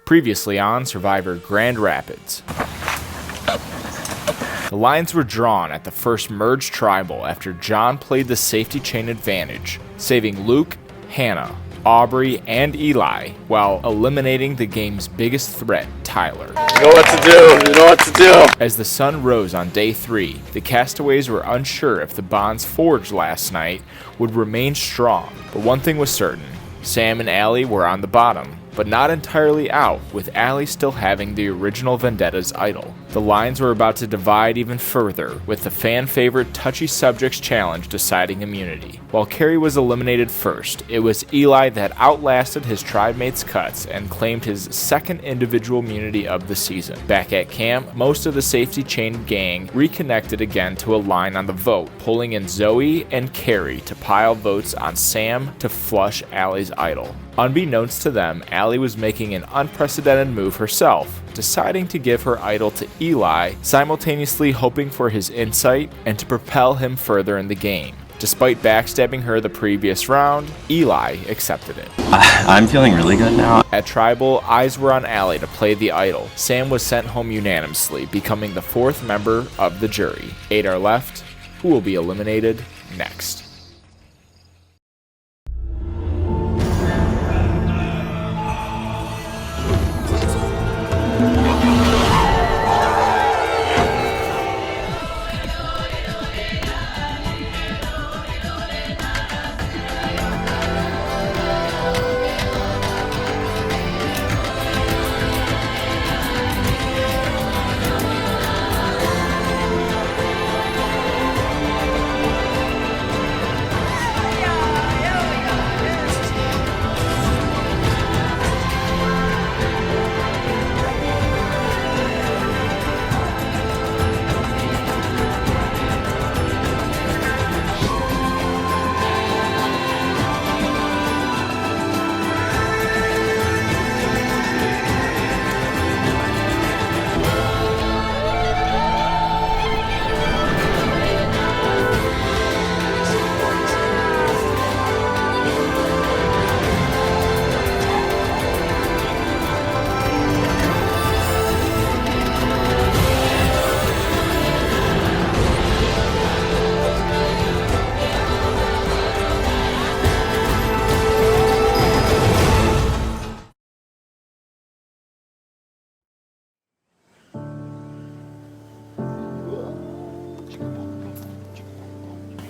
Previously on Survivor Grand Rapids. The lines were drawn at the first merged tribal after John played the safety chain advantage, saving Luke, Hannah, Aubrey, and Eli, while eliminating the game's biggest threat, Tyler. You know what to do, you know what to do. As the sun rose on day 3, the castaways were unsure if the bonds forged last night would remain strong, but one thing was certain. Sam and Allie were on the bottom, but not entirely out, with Allie still having the original Vendetta's idol. The lines were about to divide even further, with the fan-favorite Touchy Subjects Challenge deciding immunity. While Carrie was eliminated first, it was Eli that outlasted his tribe mates' cuts and claimed his second individual immunity of the season. Back at camp, most of the safety chain gang reconnected again to align on the vote, pulling in Zoe and Carrie to pile votes on Sam to flush Allie's idol. Unbeknownst to them, Allie was making an unprecedented move herself, deciding to give her idol to Eli, simultaneously hoping for his insight and to propel him further in the game. Despite backstabbing her the previous round, Eli accepted it. I'm feeling really good now. At Tribal, eyes were on Allie to play the idol. Sam was sent home unanimously, becoming the 4th member of the jury. 8 are left. Who will be eliminated next?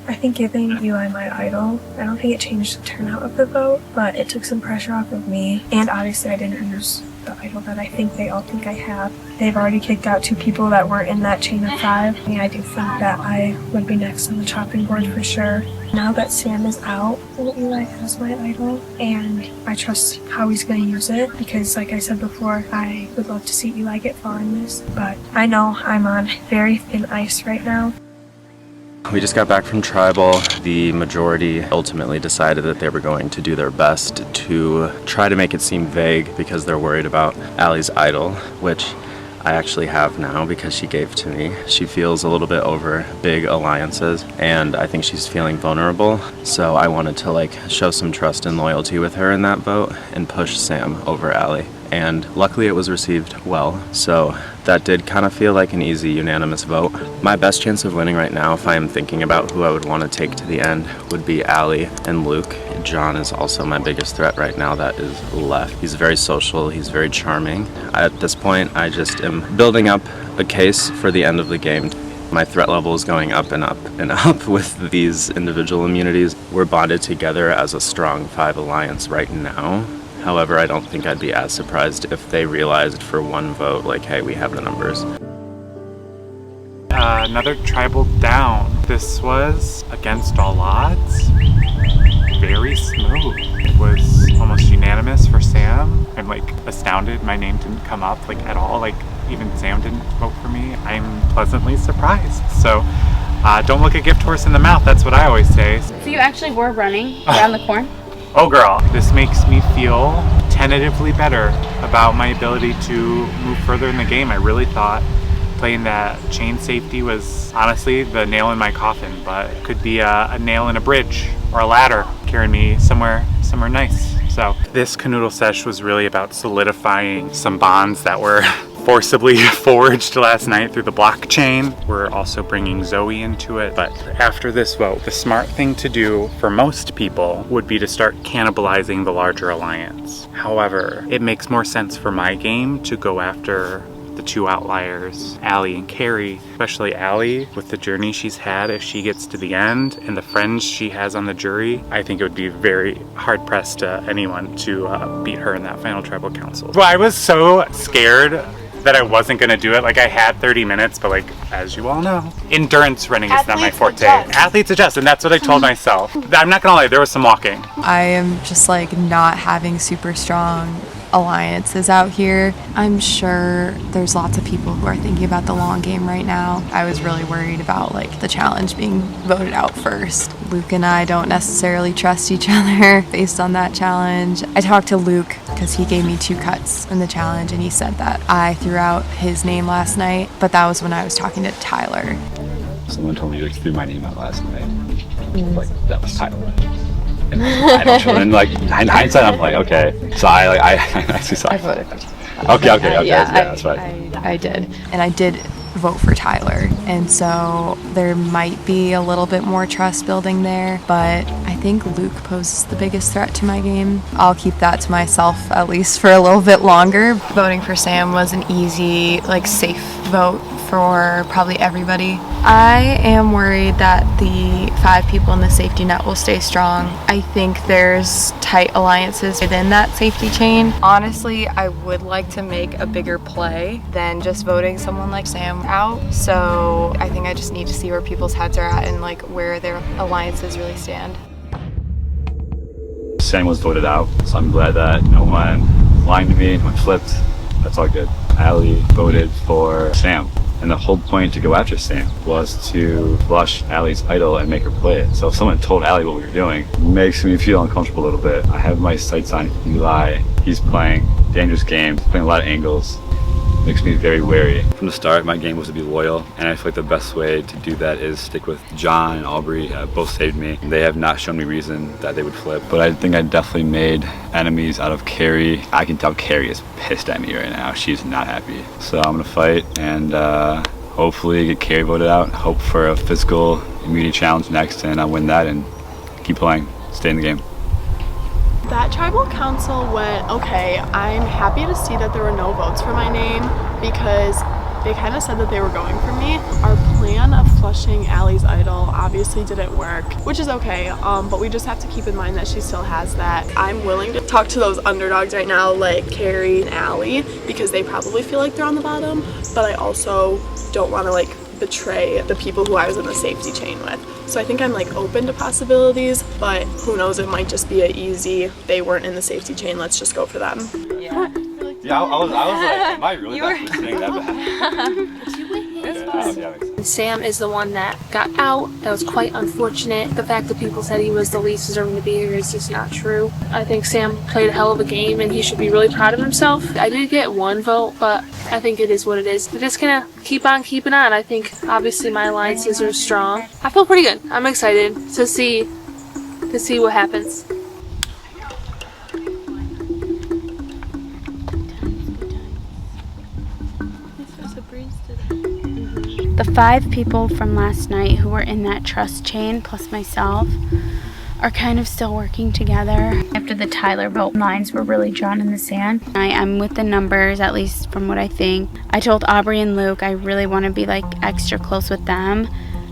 I think giving Eli my idol, I don't think it changed the turnout of the vote, but it took some pressure off of me. And obviously I didn't use the idol that I think they all think I have. They've already kicked out 2 people that weren't in that chain of 5. And I do think that I would be next on the chopping board for sure. Now that Sam is out, Eli has my idol, and I trust how he's going to use it because, like I said before, I would love to see Eli get far in this. But I know I'm on very thin ice right now. We just got back from Tribal. The majority ultimately decided that they were going to do their best to try to make it seem vague because they're worried about Allie's idol, which I actually have now because she gave to me. She feels a little bit over big alliances and I think she's feeling vulnerable. So I wanted to show some trust and loyalty with her in that vote and push Sam over Allie. And luckily it was received well, so that did kind of feel like an easy unanimous vote. My best chance of winning right now, if I am thinking about who I would want to take to the end, would be Allie and Luke. John is also my biggest threat right now that is left. He's very social, he's very charming. At this point, I just am building up a case for the end of the game. My threat level is going up and up and up with these individual immunities. We're bonded together as a strong 5 alliance right now. However, I don't think I'd be as surprised if they realized for one vote, hey, we have the numbers. Another tribal down. This was against all odds. Very smooth. It was almost unanimous for Sam. I'm astounded my name didn't come up at all. Even Sam didn't vote for me. I'm pleasantly surprised. So don't look a gift horse in the mouth. That's what I always say. So you actually were running around the corn? Oh girl, this makes me feel tentatively better about my ability to move further in the game. I really thought playing that chain safety was honestly the nail in my coffin, but it could be a nail in a bridge or a ladder carrying me somewhere nice. So This canoodle sesh was really about solidifying some bonds that were forcibly forged last night through the blockchain. We're also bringing Zoe into it, but after this vote, the smart thing to do for most people would be to start cannibalizing the larger alliance. However, it makes more sense for my game to go after the two outliers, Allie and Carrie, especially Allie with the journey she's had. If she gets to the end and the friends she has on the jury, I think it would be very hard pressed to anyone to beat her in that final tribal council. Well, I was so scared that I wasn't gonna do it. Like, I had 30 minutes, but like, as you all know, endurance running is not my forte. Athletes adjust, and that's what I told myself. I'm not gonna lie, there was some walking. I am just like not having super strong alliances out here. I'm sure there's lots of people who are thinking about the long game right now. I was really worried about like the challenge being voted out first. Luke and I don't necessarily trust each other based on that challenge. I talked to Luke because he gave me 2 cuts in the challenge and he said that I threw out his name last night, but that was when I was talking to Tyler. Someone told me you threw my name out last night. Like, that was Tyler. And I don't know. And like in hindsight, I'm like, okay. So I actually saw. I voted for Tyler. Okay. Yeah, that's right. I did. And I did vote for Tyler. And so there might be a little bit more trust building there, but I think Luke poses the biggest threat to my game. I'll keep that to myself at least for a little bit longer. Voting for Sam was an easy, like safe vote for probably everybody. I am worried that the 5 people in the safety net will stay strong. I think there's tight alliances within that safety chain. Honestly, I would like to make a bigger play than just voting someone like Sam out. So I think I just need to see where people's heads are at and like where their alliances really stand. Sam was voted out, so I'm glad that no one lied to me, no one flipped. That's all good. Allie voted for Sam. And the whole point to go after Sam was to flush Allie's idol and make her play it. So if someone told Allie what we were doing, it makes me feel uncomfortable a little bit. I have my sights on Eli. He's playing dangerous games, playing a lot of angles. Makes me very wary. From the start, my game was to be loyal, and I feel like the best way to do that is stick with John and Aubrey. Both saved me. They have not shown me reason that they would flip, but I think I definitely made enemies out of Carrie. I can tell Carrie is pissed at me right now. She's not happy. So I'm gonna fight and hopefully get Carrie voted out. Hope for a physical immunity challenge next, and I'll win that and keep playing, stay in the game. That tribal council went okay. I'm happy to see that there were no votes for my name because they kind of said that they were going for me. Our plan of flushing Allie's idol obviously didn't work, which is okay, but we just have to keep in mind that she still has that. I'm willing to talk to those underdogs right now like Carrie and Allie because they probably feel like they're on the bottom, but I also don't want to like betray the people who I was in the safety chain with. So I think I'm like open to possibilities, but who knows, it might just be an easy, they weren't in the safety chain, let's just go for them. Yeah, I was like, am I really not saying that bad? Sam is the one that got out. That was quite unfortunate. The fact that people said he was the least deserving to be here is just not true. I think Sam played a hell of a game and he should be really proud of himself. I did get 1 vote, but I think it is what it is. We're just gonna keep on keeping on. I think obviously my alliances are strong. I feel pretty good. I'm excited to see what happens. The 5 people from last night who were in that trust chain, plus myself, are kind of still working together. After the Tyler vote, lines were really drawn in the sand. I am with the numbers, at least from what I think. I told Aubrey and Luke I really want to be like extra close with them.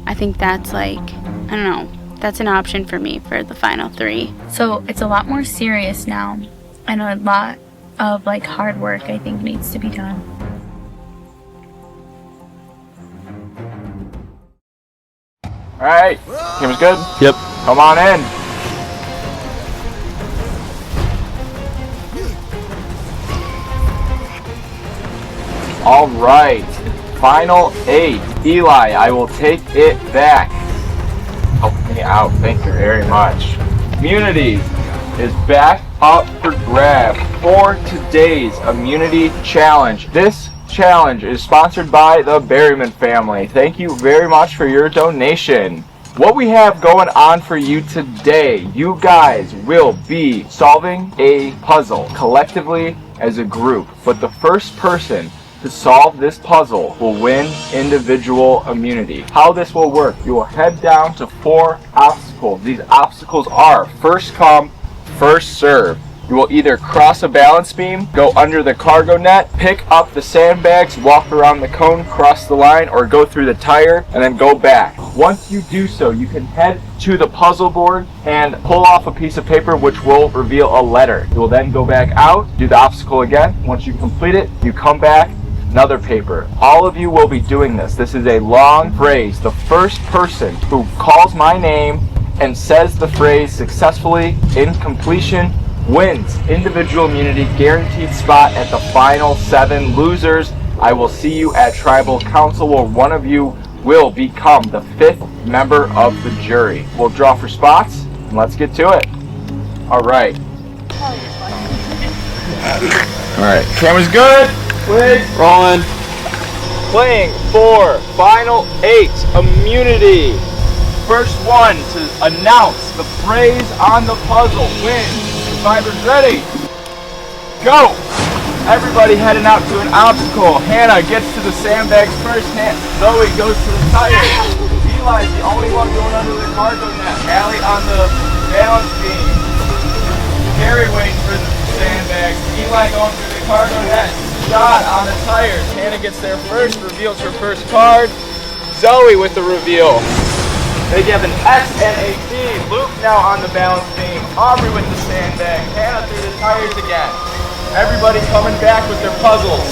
I think that's like, I don't know, that's an option for me for the final 3. So it's a lot more serious now, and a lot of like hard work I think needs to be done. Alright, game's good? Yep. Come on in. Alright, final 8. Eli, I will take it back. Help me out, thank you very much. Immunity is back up for grabs for today's Immunity Challenge. This challenge is sponsored by the Berryman family. Thank you very much for your donation. What we have going on for you today, you guys will be solving a puzzle collectively as a group. But the first person to solve this puzzle will win individual immunity. How this will work, you will head down to 4 obstacles. These obstacles are first come, first serve. You will either cross a balance beam, go under the cargo net, pick up the sandbags, walk around the cone, cross the line, or go through the tire and then go back. Once you do so, you can head to the puzzle board and pull off a piece of paper which will reveal a letter. You will then go back out, do the obstacle again. Once you complete it, you come back, another paper. All of you will be doing this. This is a long phrase. The first person who calls my name and says the phrase successfully in completion wins individual immunity, guaranteed spot at the final 7 losers. I will see you at Tribal Council, where one of you will become the 5th member of the jury. We'll draw for spots, and let's get to it. All right. Camera's good. Wait. Rolling. Playing for final 8 immunity. First one to announce the phrase on the puzzle wins. Survivors ready? Go! Everybody heading out to an obstacle. Hannah gets to the sandbags first. Zoe goes to the tire. Eli's the only one going under the cargo net. Allie on the balance beam. Carrie waiting for the sandbags. Eli going through the cargo net. John on the tires. Hannah gets there first, reveals her first card. Zoe with the reveal. They have an X and a D. Luke now on the balance beam. Aubrey with the sandbag. Hannah through the tires again. Everybody coming back with their puzzles.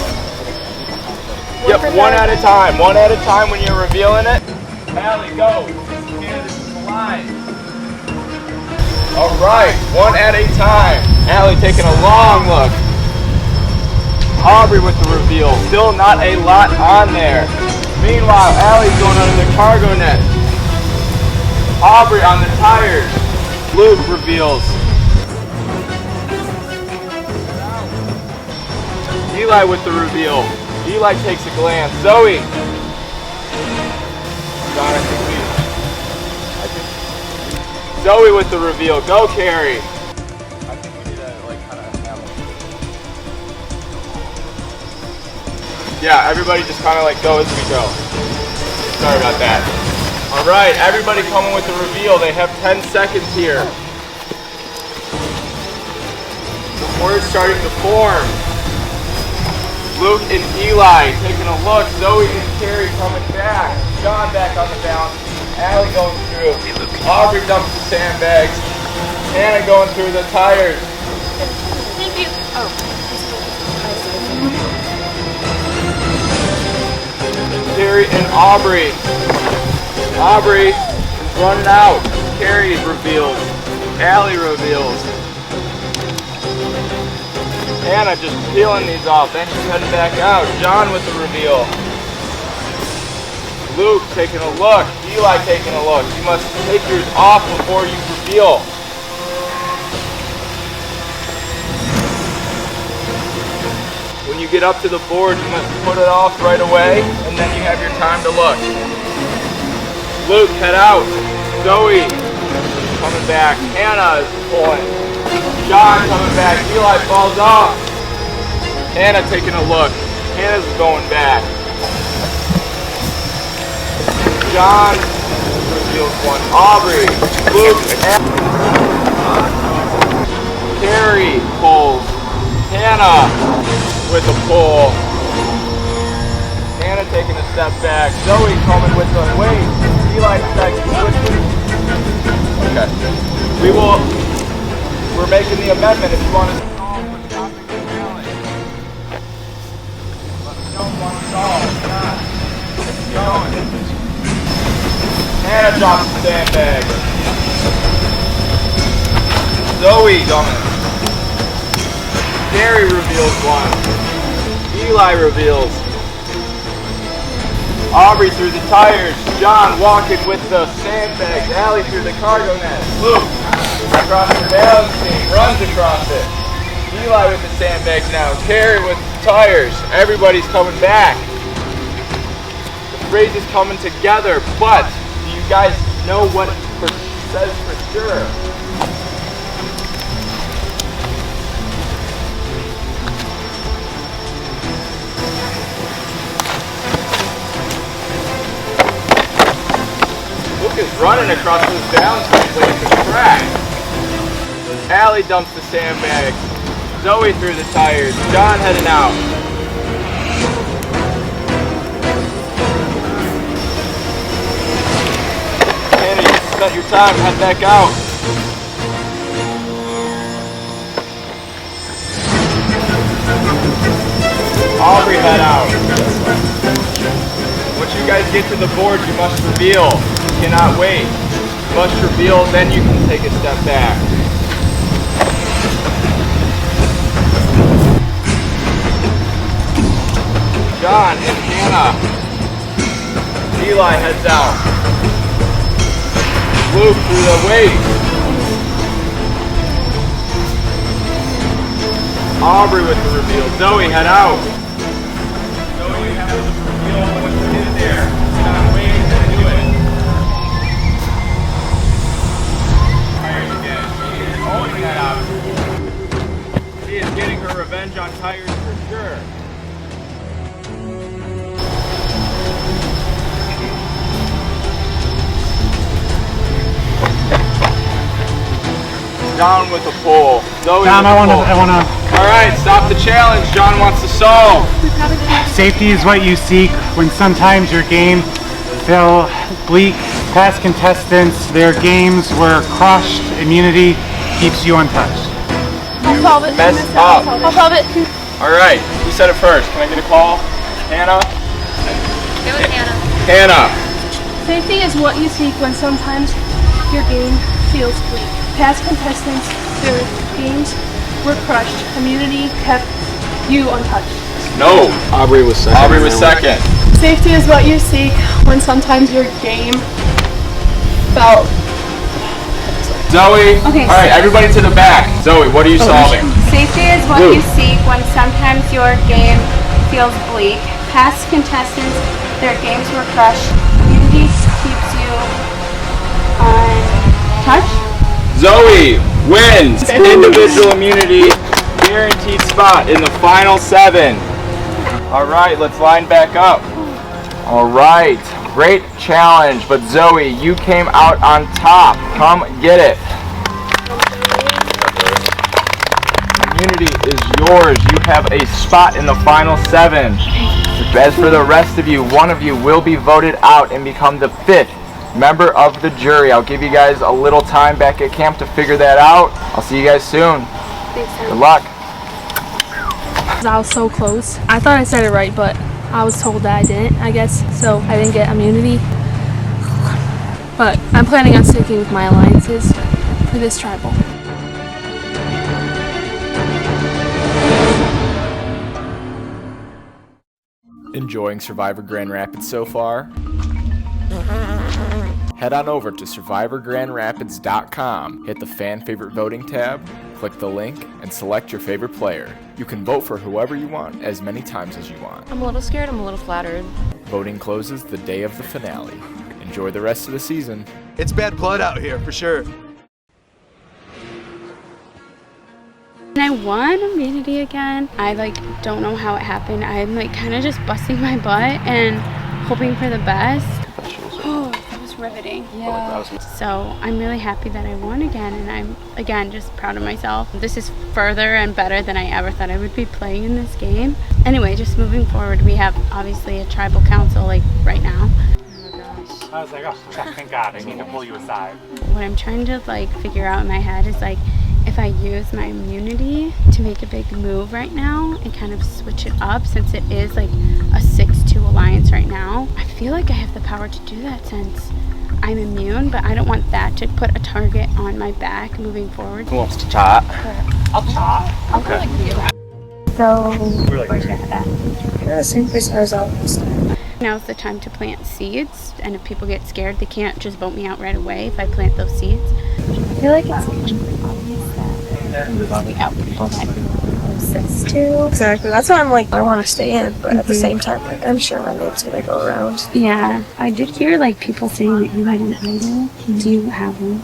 Yep, one at a time. One at a time when you're revealing it. Allie, go. Hannah, this is the line. All right, one at a time. Allie taking a long look. Aubrey with the reveal. Still not a lot on there. Meanwhile, Allie's going under the cargo net. Aubrey on the tires. Luke reveals. Eli with the reveal. Eli takes a glance. Zoe. John, I think Zoe with the reveal. Go, Carrie. I think we need to kind of have Yeah, everybody just kind of go as we go. Sorry about that. All right, everybody coming with the reveal. They have 10 seconds here. The word's starting to form. Luke and Eli taking a look. Zoe and Carrie coming back. John back on the balance. Allie going through. Aubrey dumps the sandbags. Hannah going through the tires. Thank you. Oh. Carrie and Aubrey. Aubrey is running out. Carrie reveals. Allie reveals. Hannah just peeling these off. Then she's heading back out. John with the reveal. Luke taking a look. Eli taking a look. You must take yours off before you reveal. When you get up to the board, you must put it off right away, and then you have your time to look. Luke, head out. Zoe, coming back. Hannah is pulling. John coming back. Eli falls off. Hannah taking a look. Hannah's going back. John reveals one. Aubrey, Luke, Carrie pulls. Hannah with a pull. Hannah taking a step back. Zoe coming with the wait. Eli next. Okay. We're making the amendment if you want to solve with the topic of the ballot. Let me know if you want to solve. If not, keep going. Hannah drops the sandbag. Zoe coming. Carrie reveals one. Eli reveals. Aubrey through the tires. John walking with the sandbags. Allie through the cargo net. Luke across the balance beam. Runs across it. Eli with the sandbags now. Carrie with the tires. Everybody's coming back. The phrase is coming together, but do you guys know what it says for sure. Luke is running across those downsides like it's a track. Allie dumps the sandbags. Zoe through the tires. John heading out. Hannah, you spent your time. Head back out. Aubrey, head out. Once you guys get to the board, you must reveal. You cannot wait. You must reveal, then you can take a step back. John and Hannah. Eli heads out. Luke through the weight. Aubrey with the reveal. Zoe, head out. Zoe, you have to reveal what you did there. You're not waiting to do it. Tires again. She is always head out. She is getting her revenge on tires for sure. John with a pull. Zoe John, with a pull. I wanna. All right, stop the challenge. John wants to solve. Safety is what you seek when sometimes your game fell bleak. Past contestants, their games were crushed. Immunity keeps you untouched. I'll solve it. Messed up. I'll solve it. All right, who said it first? Can I get a call? Hannah? It was Hannah. Hannah. Safety is what you seek when sometimes your game feels bleak. Past contestants, their games were crushed. Immunity kept you untouched. No. Aubrey was second. Aubrey was second. Safety is what you seek when sometimes your game felt. Zoe. Okay, All right, everybody to the back. Zoe, what are you solving? Safety is what Luke. you seek when sometimes your game feels bleak. Past contestants, their games were crushed. Immunity keeps you untouched. Zoe wins individual immunity, guaranteed spot in the final 7. All right, let's line back up. All right, great challenge, but Zoe, you came out on top. Come get it. Immunity is yours. You have a spot in the final 7. As for the rest of you, one of you will be voted out and become the 5th member of the jury. I'll give you guys a little time back at camp to figure that out. I'll see you guys soon. Good luck. I was so close. I thought I said it right, but I was told that I didn't, I guess. So I didn't get immunity. But I'm planning on sticking with my alliances for this tribal. Enjoying Survivor Grand Rapids so far? Head on over to SurvivorGrandRapids.com, hit the Fan Favorite Voting tab, click the link, and select your favorite player. You can vote for whoever you want, as many times as you want. I'm a little scared, I'm a little flattered. Voting closes the day of the finale. Enjoy the rest of the season. It's bad blood out here, for sure. And I won immunity again. I don't know how it happened. I'm kind of just busting my butt and hoping for the best. Oh, that was riveting. Yeah. So I'm really happy that I won again, and I'm again just proud of myself. This is further and better than I ever thought I would be playing in this game. Anyway, just moving forward, we have obviously a tribal council right now. I was like, oh, thank God, I need to pull you aside. What I'm trying to figure out in my head is if I use my immunity to make a big move right now and kind of switch it up, since it is a 6-2 alliance right now. I feel like I have the power to do that since I'm immune, but I don't want that to put a target on my back moving forward. Who wants to chat? I'll chat. Okay. So, where's that at? Yeah, same place I was out last time. Now's the time to plant seeds, and if people get scared, they can't just vote me out right away if I plant those seeds. I feel like it's obvious that I'm voting out people that process too. Exactly. That's why I'm like, I want to stay in, but at the same time, like, I'm sure my name's gonna go around. Yeah, I did hear like people saying that you had an idol. Do you have one?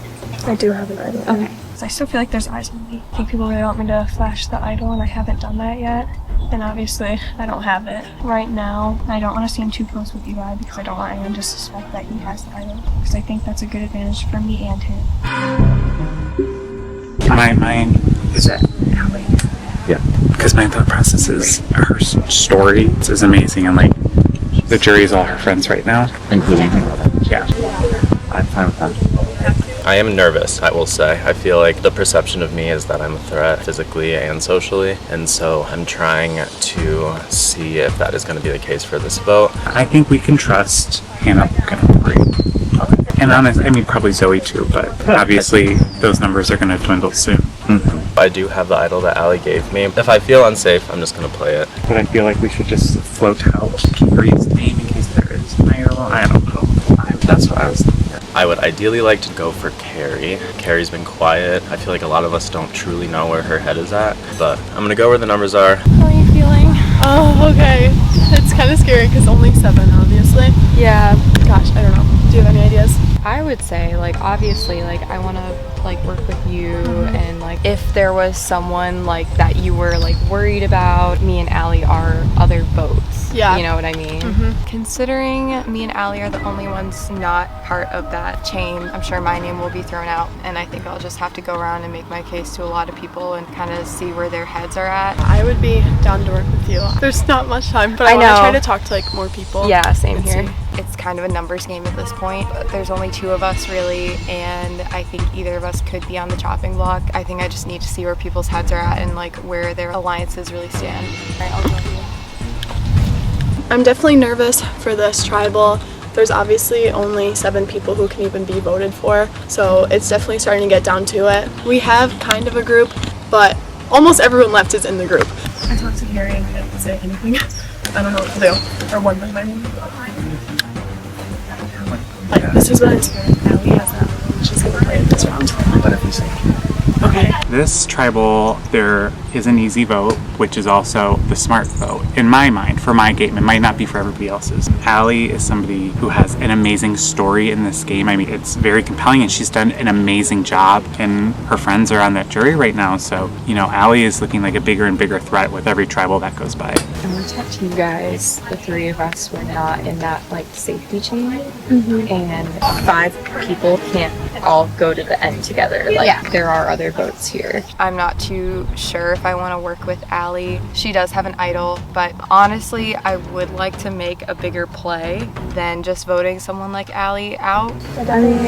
I do have an idol. Okay. I still feel like there's eyes on me. I think people really want me to flash the idol, and I haven't done that yet. And obviously, I don't have it right now. I don't want to seem too close with Eli because I don't want anyone to suspect that he has the idol. Because I think that's a good advantage for me and him. My mind is at Allie. Yeah. Because my thought process is her story is amazing, and like the jury is all her friends right now, Including her brother. Yeah. I'm fine with that. I am nervous, I will say. I feel like the perception of me is that I'm a threat physically and socially, and so I'm trying to see if that is going to be the case for this vote. I think we can trust Hannah, Luke, and Aubrey. And honestly, I mean probably Zoe too, but obviously those numbers are going to dwindle soon. I do have the idol that Allie gave me. If I feel unsafe, I'm just going to play it. But I feel like we should just float out Carrie's name in case there is an idol. I don't know. That's what I was thinking. I would ideally like to go for Carrie. Carrie's been quiet. I feel like a lot of us don't truly know where her head is at, but I'm going to go where the numbers are. How are you feeling? Oh, okay. It's kind of scary because only 7, obviously. Yeah, gosh, I don't know. Do you have any ideas? I would say, like, obviously, like, I want to, like, work with you, and, like, if there was someone, like, that you were, like, worried about, me and Allie are other votes. Yeah. You know what I mean? Considering me and Allie are the only ones not part of that chain, I'm sure my name will be thrown out, and I think I'll just have to go around and make my case to a lot of people and kind of see where their heads are at. I would be down to work with you. There's not much time, but I want to try to talk to, like, more people. Yeah, same here. see. It's kind of a numbers game at this point. There's only 2 of us really, and I think either of us could be on the chopping block. I think I just need to see where people's heads are at and like where their alliances really stand. All right, I'll join you. I'm definitely nervous for this tribal. There's obviously only 7 people who can even be voted for, so it's definitely starting to get down to it. We have kind of a group, but almost everyone left is in the group. I talked to Carrie and I didn't say anything. I don't know what to do. Or one by my name. Like, this is what I'm scared. Allie has that. She's gonna play it this round. But if you say Okay. This tribal, there is an easy vote, which is also the smart vote. In my mind, for my game, it might not be for everybody else's. Allie is somebody who has an amazing story in this game. I mean, it's very compelling and she's done an amazing job, and her friends are on that jury right now. So, you know, Allie is looking like a bigger and bigger threat with every tribal that goes by. And we're touching you guys, the 3 of us were not in that like safety chain, and 5 people can't all go to the end together. Like there are other votes here. I'm not too sure if I want to work with Allie. She does have an idol, but honestly, I would like to make a bigger play than just voting someone like Allie out. I mean,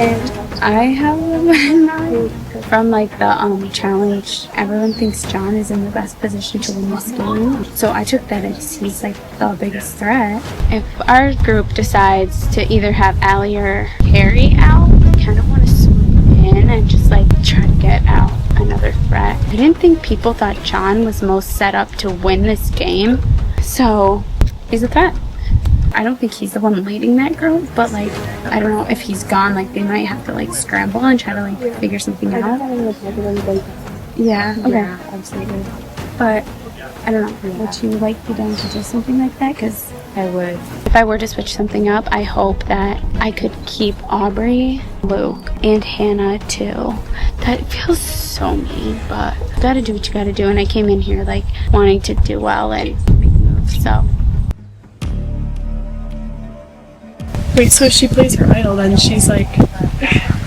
I have one from like the challenge. Everyone thinks John is in the best position to win this game, so I took that as he's like the biggest threat. If our group decides to either have Allie or Carrie out, I kind of want to swoop in and just like try to get out another threat. I didn't think people thought John was most set up to win this game, so he's a threat. I don't think he's the one leading that group, but like I don't know if he's gone, like they might have to like scramble and try to like figure something out. Yeah, okay. Yeah, absolutely. But I don't know, would you like be down to do something like that? Because I would. if I were to switch something up, I hope that I could keep Aubrey, Luke, and Hannah too. That feels so mean, but you gotta do what you gotta do, and I came in here like wanting to do well and make moves, so. Wait, so if she plays her idol, then she's like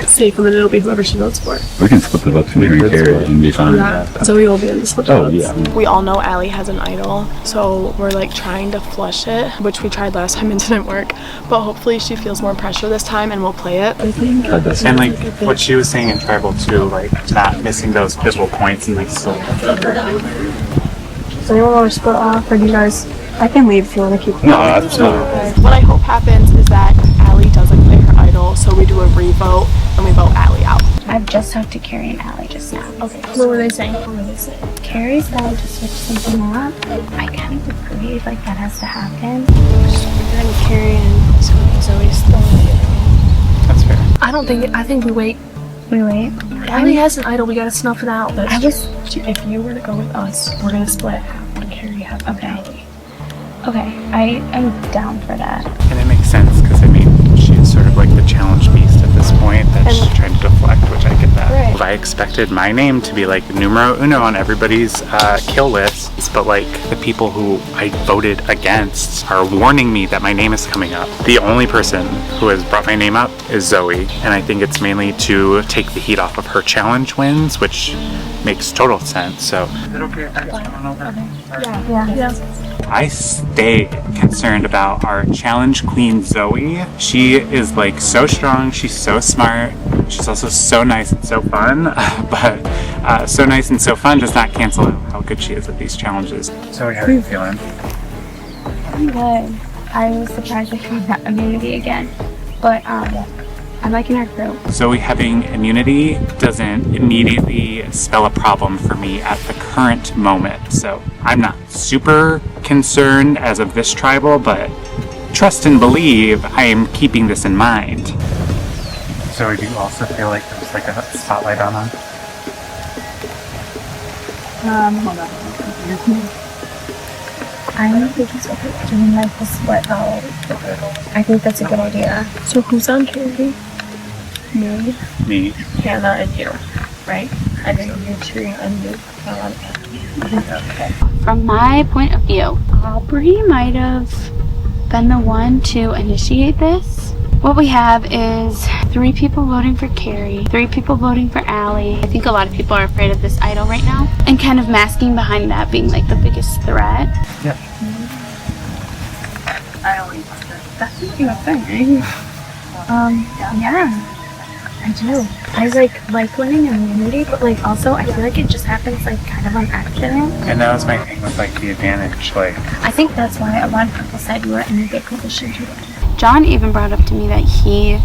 safe, and then it'll be whoever she votes for. We can split the votes between Carrie and be fine. Yeah. Zoe will be in the split Oh, votes. yeah. We all know Allie has an idol, so we're like trying to flush it, which we tried last time and didn't work. But hopefully she feels more pressure this time and we'll play it. And like what she was saying in tribal too, like not missing those pivotal points and like still. Does anyone want to split off, or do you guys? I can leave if you want to keep. No, absolutely. What I hope happens is that Allie doesn't play her idol, so we do a revote and we vote Allie out. I've just talked to Carrie and Allie just now. Okay. What were they saying? What were they saying? Carrie's going to switch something up. I kind of agree, like that has to happen. And Carrie and Zoe's still. That's fair. I think we wait. We wait. Allie has an idol. We gotta snuff it out. If you were to go with us, we're gonna split half on Carrie, half on Allie. Okay, I am down for that. And it makes sense because I mean, she's sort of like the challenge beast at this point that she's trying to deflect, which I get that. Right. I expected my name to be like numero uno on everybody's kill lists, but like the people who I voted against are warning me that my name is coming up. The only person who has brought my name up is Zoe, and I think it's mainly to take the heat off of her challenge wins, which makes total sense. So, is it okay if I just come on over? Yeah. I stay concerned about our challenge queen Zoe. She is like so strong, she's so smart, she's also so nice and so fun, but so nice and so fun does not cancel out how good she is at these challenges. Zoe, how are you feeling? I'm good. I was surprised that she got immunity again, but I'm liking our crew. Zoe having immunity doesn't immediately spell a problem for me at the current moment, so I'm not super concerned as of this tribal, but trust and believe I am keeping this in mind. Zoe, do you also feel like there's like a spotlight on her? Hold on. I don't think it's okay doing like the split out. I think that's a good idea. So who's on Carrie? Me. Hannah and you, right? And then you two and Luke are on okay. From my point of view, Aubrey might have been the one to initiate this. What we have is 3 people voting for Carrie, 3 people voting for Allie. I think a lot of people are afraid of this idol right now, and kind of masking behind that being like the biggest threat. Yeah. I always that's what you think, right? Yeah, I do. I like winning immunity, but like also I feel like it just happens like kind of on accident. And that was my thing with like the advantage, like I think that's why a lot of people said you were in a good position to win. John even brought up to me that he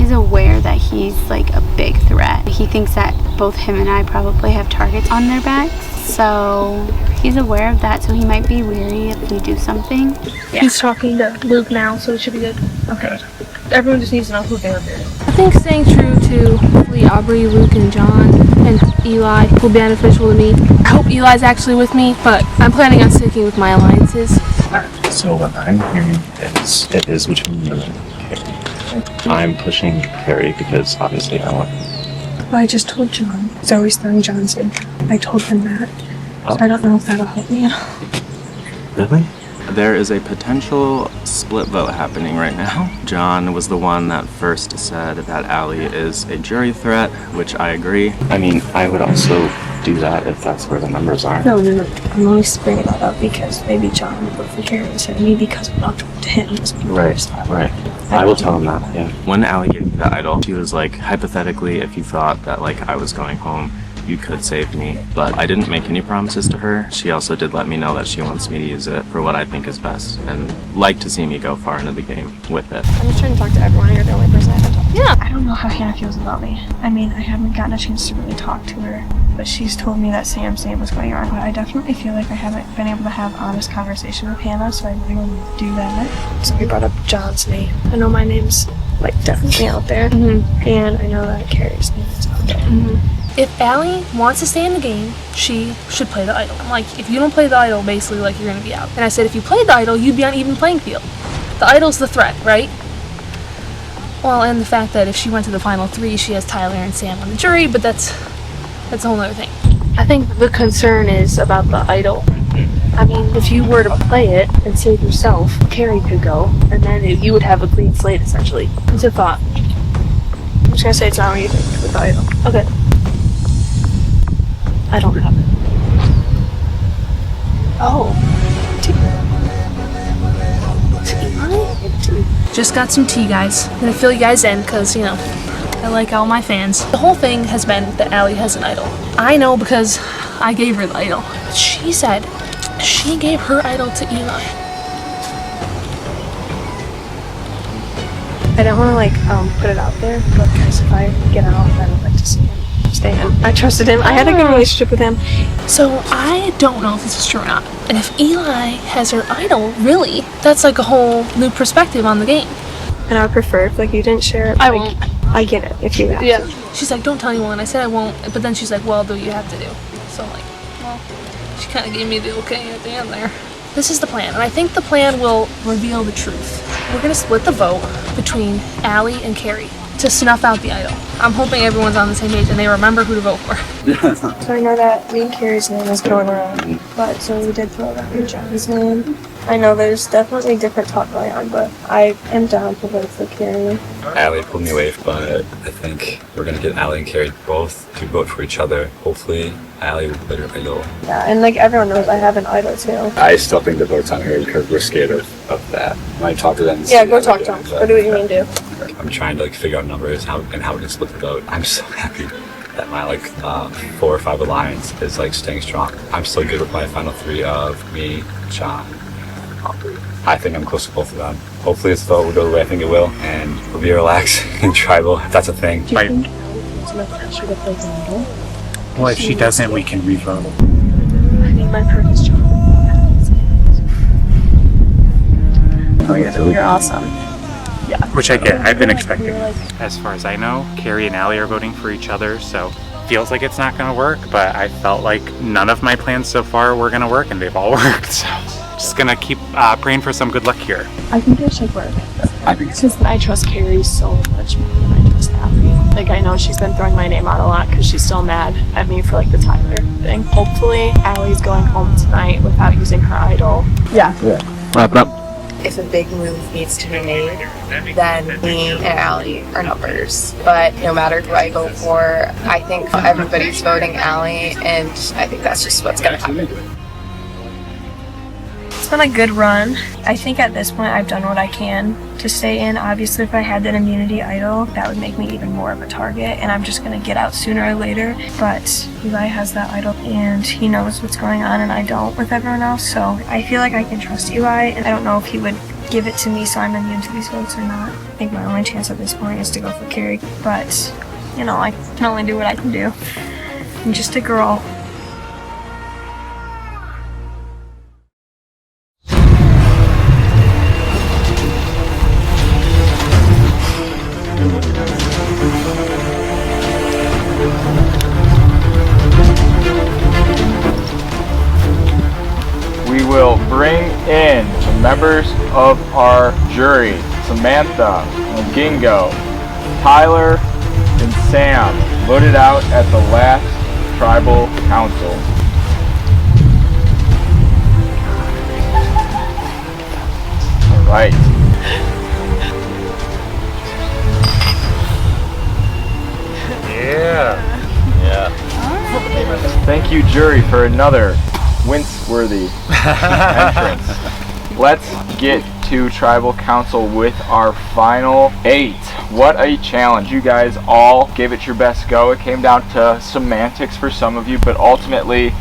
is aware that he's like a big threat. He thinks that both him and I probably have targets on their backs, so he's aware of that, so he might be weary if we do something. Yeah. He's talking to Luke now, so it should be good. Okay. Everyone just needs to know who they're doing. I think staying true to hopefully Aubrey, Luke, and John, and Eli will be beneficial to me. I hope Eli's actually with me, but I'm planning on sticking with my alliances. So what I'm hearing is it is between you and Carrie. I'm pushing Carrie because obviously I want. Well, I just told John. Zoe's throwing John's in. I told him that. So I don't know if that'll help me. Really? There is a potential split vote happening right now. John was the one that first said that Allie is a jury threat, which I agree. I mean, I would also do that if that's where the numbers are. No. I'm only bringing that up because maybe John would vote for Carrie instead of me because I'm not talking to him. Right. I will tell him that, yeah. When Allie gave me the idol, she was like, hypothetically, if you thought that like I was going home, you could save me, but I didn't make any promises to her. She also did let me know that she wants me to use it for what I think is best and like to see me go far into the game with it. I'm just trying to talk to everyone. You're the only person I haven't talked to. Yeah. I don't know how Hannah feels about me. I mean, I haven't gotten a chance to really talk to her, but she's told me that Sam's name was going on. But I definitely feel like I haven't been able to have honest conversation with Hannah, so I really want to do that. So we brought up John's name. I know my name's like definitely out there, and I know that Carrie's name is out there. If Allie wants to stay in the game, she should play the idol. Like, if you don't play the idol, basically, like, you're gonna be out. And I said, if you played the idol, you'd be on even playing field. The idol's the threat, right? Well, and the fact that if she went to the final 3, she has Tyler and Sam on the jury, but that's a whole other thing. I think the concern is about the idol. I mean, if you were to play it and save yourself, Carrie could go, and then you would have a clean slate, essentially. It's a thought. I'm just gonna say it's not what you think with the idol. Okay. I don't have it. Oh. Just got some tea, guys. I'm gonna fill you guys in, because, you know, I like all my fans. The whole thing has been that Allie has an idol. I know because I gave her the idol. She said she gave her idol to Eli. I don't want to like put it out there, but guys, if I get out, I would like to see him stay in. I trusted him. I had a good relationship with him. So I don't know if this is true or not. And if Eli has her idol, really, that's like a whole new perspective on the game. And I would prefer if like you didn't share it. I won't. I get it if you have to. She's like, don't tell anyone. I said I won't, but then she's like, well, do you have to do? So I'm like, well, she kind of gave me the okay at the end there. This is the plan, and I think the plan will reveal the truth. We're gonna split the vote between Allie and Carrie to snuff out the idol. I'm hoping everyone's on the same page and they remember who to vote for. So I know that me and Carrie's name is going around, but so we did throw out John's name. I know there's definitely different talk going on, but I am down to vote for Carrie. Allie pulled me away, but I think we're gonna get Allie and Carrie both to vote for each other. Hopefully, Allie will put her idol. Yeah, and like everyone knows, I have an idol too. I still think the vote's on her because we're scared of that. When I talk to them. Yeah, go talk to them. Go do what you mean to do. I'm trying to like figure out numbers and how we can split the vote. I'm so happy that my 4 or 5 alliance is like staying strong. I'm still good with my final 3 of me, John, and Aubrey. I think I'm close to both of them. Hopefully this vote will go the way I think it will, and we'll be relaxed in tribal if that's a thing. Do you think Allie feels enough pressure to play the idol? Well, if she doesn't, we can revote. I mean, my purpose, John. Oh, yeah, You're awesome. yeah, which I get. I've been expecting. As far as I know, Carrie and Allie are voting for each other, so feels like it's not going to work, but I felt like none of my plans so far were going to work, and they've all worked, so just going to keep praying for some good luck here. I think it should work. Because I trust Carrie so much more than I trust Allie. Like, I know she's been throwing my name out a lot because she's still mad at me for like the Tyler thing. Hopefully, Allie's going home tonight without using her idol. Yeah. Wrap it up. If a big move needs to be made, then me and Allie are numbers. But no matter who I go for, I think everybody's voting Allie, and I think that's just what's going to happen. It's been a good run. I think at this point I've done what I can to stay in. Obviously, if I had that immunity idol, that would make me even more of a target, and I'm just going to get out sooner or later. But Eli has that idol, and he knows what's going on, and I don't with everyone else, so I feel like I can trust Eli, and I don't know if he would give it to me so I'm immune to these votes or not. I think my only chance at this point is to go for Carrie, but, you know, I can only do what I can do. I'm just a girl. We will bring in the members of our jury, Samantha and Gingo, Tyler and Sam, voted out at the last tribal council. All right. Yeah. Thank you, jury, for another wince-worthy entrance. Let's get to tribal council with our final 8. What a challenge. You guys all gave it your best go. It came down to semantics for some of you, but ultimately,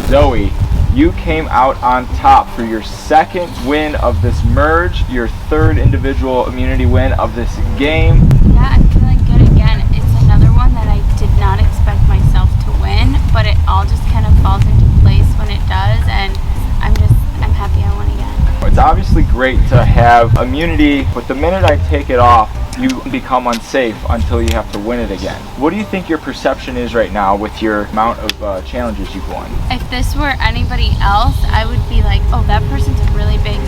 Zoe, you came out on top for your 2nd win of this merge, your 3rd individual immunity win of this game. Yeah, I'm feeling good again. It's another one that I did not expect myself to win, but it all just kind of falls into place when it does, and I'm happy I won again. It's obviously great to have immunity, but the minute I take it off, you become unsafe until you have to win it again. What do you think your perception is right now with your amount of challenges you've won? If this were anybody else, I would be like, oh, that person's a really big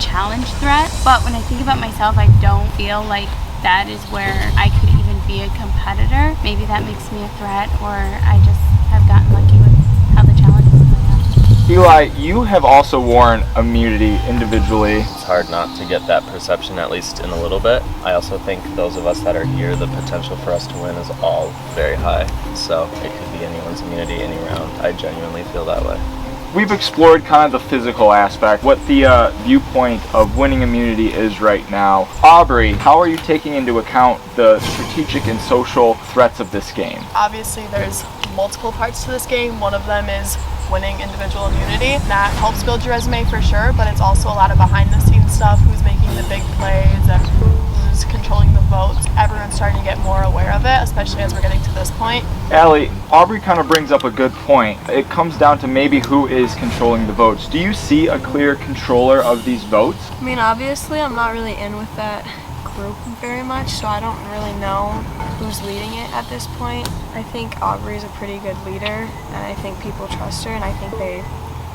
challenge threat. But when I think about myself, I don't feel like that is where I could even be a competitor. Maybe that makes me a threat, or I just have gotten lucky with how the challenges play out. Eli, you have also worn immunity individually. It's hard not to get that perception, at least in a little bit. I also think those of us that are here, the potential for us to win is all very high. So it could be anyone's immunity any round. I genuinely feel that way. We've explored kind of the physical aspect, what the viewpoint of winning immunity is right now. Aubrey, how are you taking into account the strategic and social threats of this game? Obviously, there's multiple parts to this game. One of them is winning individual immunity. That helps build your resume for sure, but it's also a lot of behind the scenes stuff, who's making the big plays and who's controlling the votes. Everyone's starting to get more aware of it, especially as we're getting to this point. Allie, Aubrey kind of brings up a good point. It comes down to maybe who is controlling the votes. Do you see a clear controller of these votes? I mean, obviously, I'm not really in with that group very much, so I don't really know who's leading it at this point. I think Aubrey's a pretty good leader, and I think people trust her, and I think they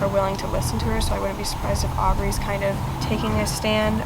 are willing to listen to her, so I wouldn't be surprised if Aubrey's kind of taking a stand.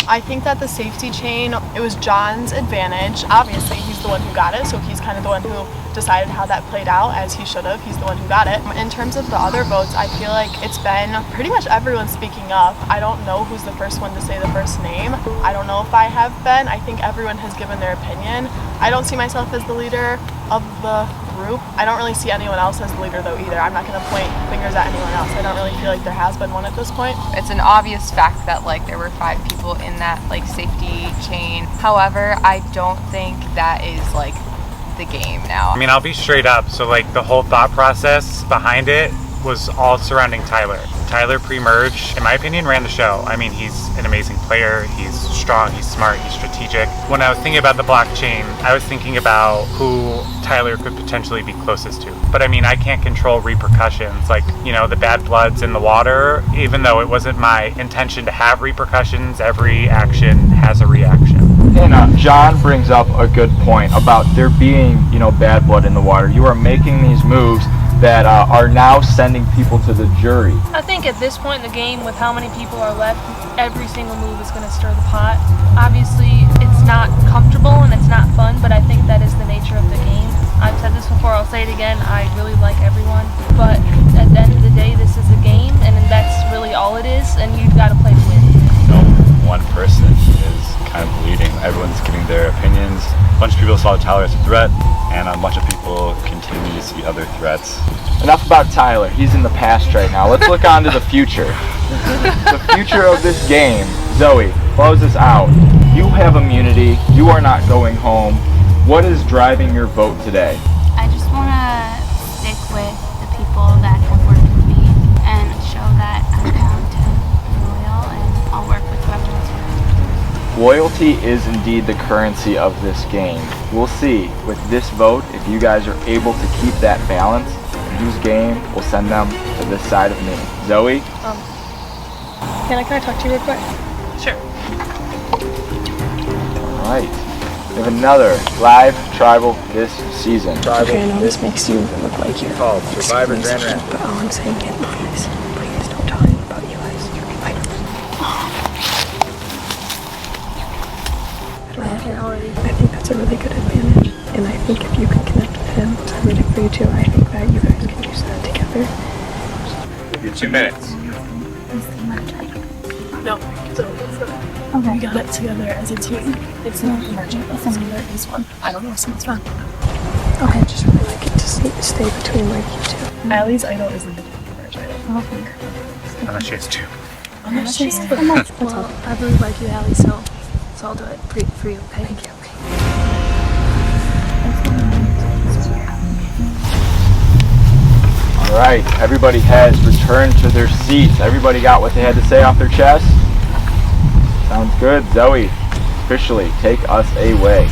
I think that the safety chain, it was John's advantage. Obviously, he's the one who got it, so he's kind of the one who decided how that played out, as he should have. He's the one who got it. In terms of the other votes, I feel like it's been pretty much everyone speaking up. I don't know who's the first one to say the first name. I don't know if I have been. I think everyone has given their opinion. I don't see myself as the leader of the group. I don't really see anyone else as the leader though either. I'm not going to point fingers at anyone else. I don't really feel like there has been one at this point. It's an obvious fact that like there were 5 people in that like safety chain. However, I don't think that is like the game now. I mean, I'll be straight up. So like the whole thought process behind it was all surrounding Tyler. Tyler pre-merge, in my opinion, ran the show. I mean, he's an amazing player. He's strong, he's smart, he's strategic. When I was thinking about the blockchain, I was thinking about who Tyler could potentially be closest to. But I mean, I can't control repercussions, like, you know, the bad bloods in the water. Even though it wasn't my intention to have repercussions, every action has a reaction. And John brings up a good point about there being, you know, bad blood in the water. You are making these moves that are now sending people to the jury. I think at this point in the game, with how many people are left, every single move is going to stir the pot. Obviously, it's not comfortable and it's not fun, but I think that is the nature of the game. I've said this before, I'll say it again, I really like everyone, but at the end of the day, this is a game, and that's really all it is, and you've got to play to win. No one person is kind of leading. Everyone's giving their opinions. A bunch of people saw Tyler as a threat, and a bunch of people continue to see other threats. Enough about Tyler. He's in the past right now. Let's look on to the future. The future of this game. Zoe, close us out. You have immunity. You are not going home. What is driving your vote today? I just want to stick with the people that have worked with me and show that I'm talented and loyal, and I'll work with whoever wants to work. Loyalty is indeed the currency of this game. We'll see with this vote if you guys are able to keep that balance and whose game will send them to this side of me. Zoe? Can I talk to you real quick? Sure. Alright. We have another live tribal this season. Okay, I know this makes you look like you're called Survivor Grand Rapids. but all I'm saying is please don't tell him about you guys. I think that's a really good advantage, and I think if you can connect with him, I'm rooting for you too. I think that you guys can use that together. Give you 2 minutes. No, so we got it together as a team. It's not emergent. It's another this one. I don't know, so it's fun. Okay, I just really like it to stay between like you two. Allie's idol isn't a merge idol. I don't think. Unless she has 2. Unless she has 2. Well, I really like you, Allie, so I'll do it for you, okay? Thank you. Alright, everybody has returned to their seats. Everybody got what they had to say off their chest? Sounds good. Zoe, officially take us away.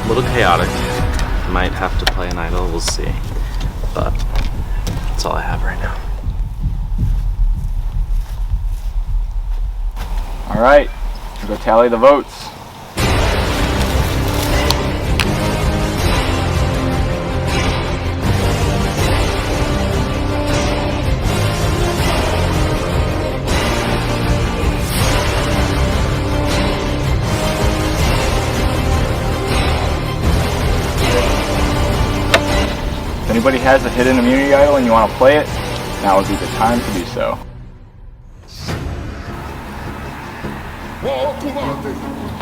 A little chaotic. Might have to play an idol, we'll see. But that's all I have right now. Alright, go tally the votes. If anybody has a hidden immunity idol and you want to play it, now would be the time to do so.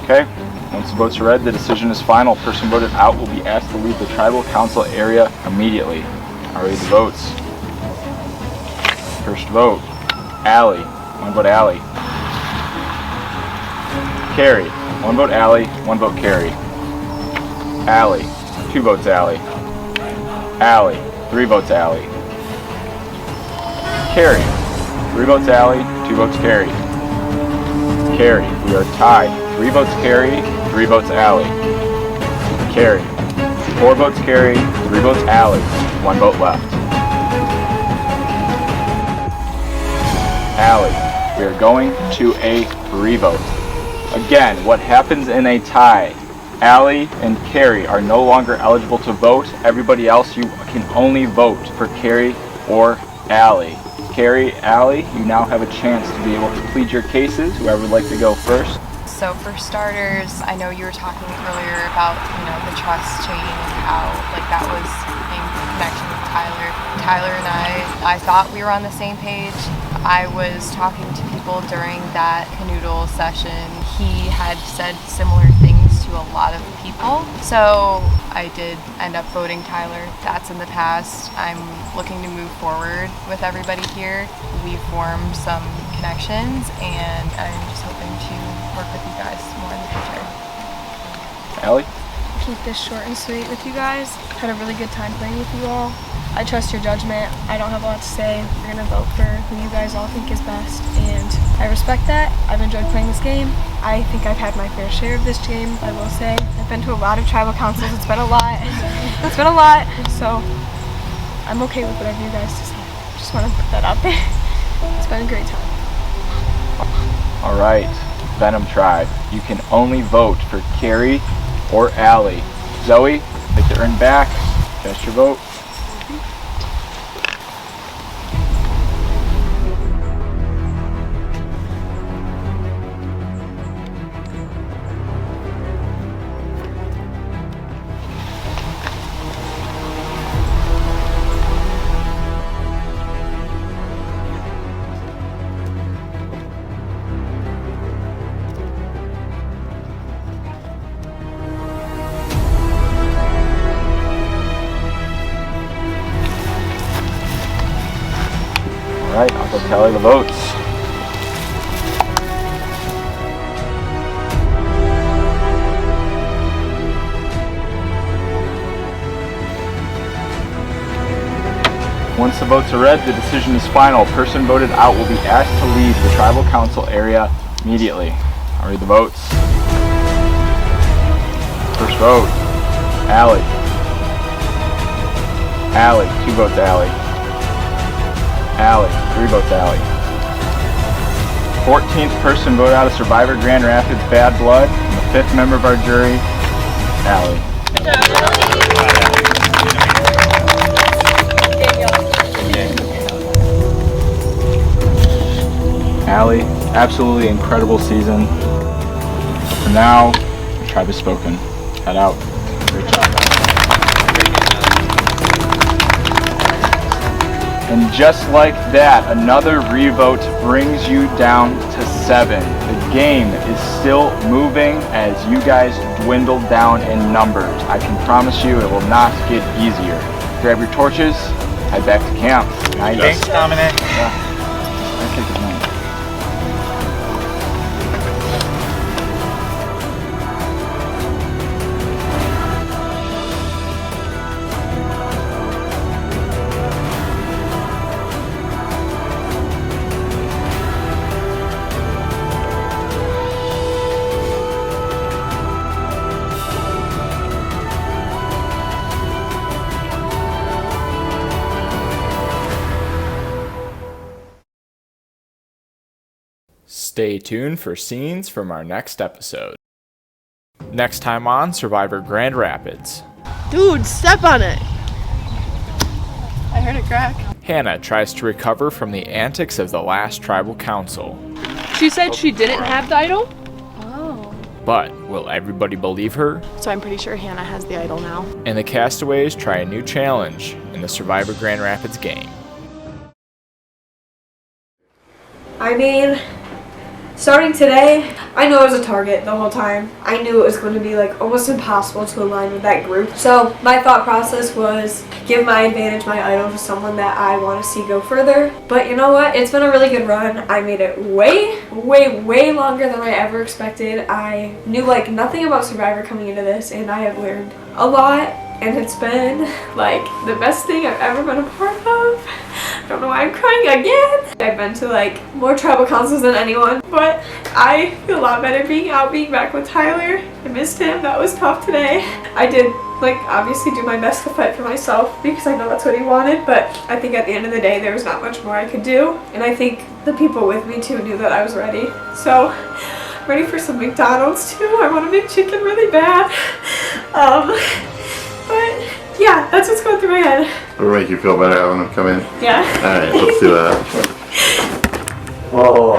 Okay, Once the votes are read, the decision is final. Person voted out will be asked to leave the tribal council area immediately. I'll read the votes. First vote, Allie. 1 vote Allie. Carrie. 1 vote Allie, 1 vote Carrie. Allie. 2 votes Allie. Allie. 3 votes Allie. Carrie. 3 votes Allie, 2 votes Carrie. Carrie. We are tied. 3 votes Carrie, 3 votes Allie. Carrie. 4 votes Carrie, 3 votes Allie, 1 vote left. Allie. We are going to a revote. Again, what happens in a tie? Allie and Carrie are no longer eligible to vote. Everybody else, you can only vote for Carrie or Allie. Carrie, Allie, you now have a chance to be able to plead your cases. Whoever would like to go first. So for starters, I know you were talking earlier about, the trust chain and how that was in connection with Tyler. Tyler and I thought we were on the same page. I was talking to people during that canoodle session. He had said similar things to a lot of people. So I did end up voting Tyler. That's in the past. I'm looking to move forward with everybody here. We've formed some connections and I'm just hoping to work with you guys more in the future. Allie? Keep this short and sweet with you guys. Had a really good time playing with you all. I trust your judgment. I don't have a lot to say. We're gonna vote for who you guys all think is best, and I respect that. I've enjoyed playing this game. I think I've had my fair share of this game, I will say. I've been to a lot of tribal councils. It's been a lot. It's been a lot, so I'm okay with whatever you guys decide. Just want to put that out there. It's been a great time. All right, Venom Tribe. You can only vote for Carrie or Allie. Zoe, like to earn back. Cast your vote. Alright, I'll go tally the votes. Once the votes are read, the decision is final. Person voted out will be asked to leave the tribal council area immediately. I'll read the votes. First vote, Allie. Allie, 2 votes Allie. Allie, 3 votes Allie. 14th person voted out of Survivor Grand Rapids, Bad Blood. And the 5th member of our jury, Allie. Allie, absolutely incredible season. For now, the tribe has spoken. Head out. Great job. And just like that, another revote brings you down to 7. The game is still moving as you guys dwindle down in numbers. I can promise you it will not get easier. Grab your torches, head back to camp. Thanks, Dominic. Yeah. I think it's nice. Stay tuned for scenes from our next episode. Next time on Survivor Grand Rapids. Dude, step on it! I heard it crack. Hannah tries to recover from the antics of the last tribal council. She said she didn't have the idol? Oh. But will everybody believe her? So I'm pretty sure Hannah has the idol now. And the castaways try a new challenge in the Survivor Grand Rapids game. I mean, Starting today, I knew I was a target the whole time. I knew it was going to be like almost impossible to align with that group. So my thought process was give my advantage, my idol, to someone that I want to see go further. But you know what? It's been a really good run. I made it way longer than I ever expected. I knew like nothing about Survivor coming into this, and I have learned a lot. And it's been like the best thing I've ever been a part of. Don't know why I'm crying again. I've been to like more tribal councils than anyone, but I feel a lot better being back with Tyler. I missed him. That was tough today. I did like obviously do my best to fight for myself because I know that's what he wanted, but I think at the end of the day there was not much more I could do, and I think the people with me too knew that I was ready. So I'm ready for some McDonald's too. I want to make chicken really bad. But yeah, that's what's going through my head. It'll make you feel better having them come in? Yeah. Alright, let's do that. Whoa.